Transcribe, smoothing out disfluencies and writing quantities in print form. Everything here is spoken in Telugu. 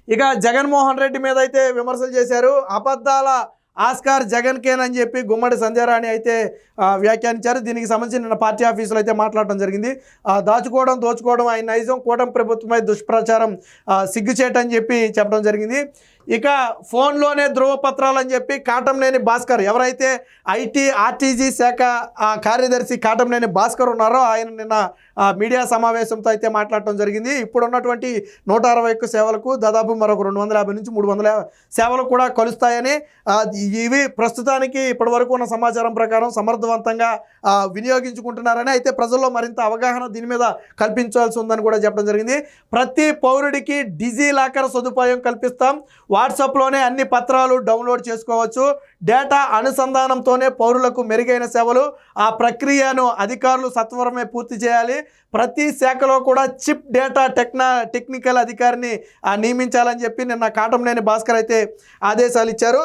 ఇక జగన్మోహన్ రెడ్డి మీద అయితే విమర్శలు చేశారు. అబద్ధాల ఆస్కార్ జగన్కేనని చెప్పి గుమ్మడి సంధ్యారాణి అయితే వ్యాఖ్యానించారు. దీనికి సంబంధించి నిన్న పార్టీ ఆఫీసులో అయితే మాట్లాడటం జరిగింది. దాచుకోవడం దోచుకోవడం ఆయన నైజం, కూటమి ప్రభుత్వమై దుష్ప్రచారం సిగ్గుచేటని చెప్పి చెప్పడం జరిగింది. ఇక ఫోన్లోనే ధృవపత్రాలు అని చెప్పి కాటంనేని భాస్కర్, ఎవరైతే ఐటీ ఆర్టీజీ శాఖ కార్యదర్శి కాటంనేని భాస్కర్ ఉన్నారో ఆయన నిన్న మీడియా సమావేశంతో అయితే మాట్లాడటం జరిగింది. ఇప్పుడు ఉన్నటువంటి 161 సేవలకు దాదాపు మరొక 250 నుంచి 300 సేవలు కూడా కలుస్తాయని, ఇవి ప్రస్తుతానికి ఇప్పటివరకు ఉన్న సమాచారం ప్రకారం సమర్థవంతంగా వినియోగించుకుంటున్నారని, అయితే ప్రజల్లో మరింత అవగాహన దీని మీద కల్పించాల్సి ఉందని కూడా చెప్పడం జరిగింది. ప్రతి పౌరుడికి డిజీ లాకర్ సదుపాయం కల్పిస్తాం. వాట్సాప్లోనే అన్ని పత్రాలు డౌన్లోడ్ చేసుకోవచ్చు. డేటా అనుసంధానంతోనే పౌరులకు మెరుగైన సేవలు. ఆ ప్రక్రియను అధికారులు సత్వరమే పూర్తి చేయాలి. ప్రతి శాఖలో కూడా చిప్ డేటా టెక్నికల్ అధికారిని నియమించాలని చెప్పి నిన్న కాటంనేని భాస్కర్ అయితే ఆదేశాలు ఇచ్చారు.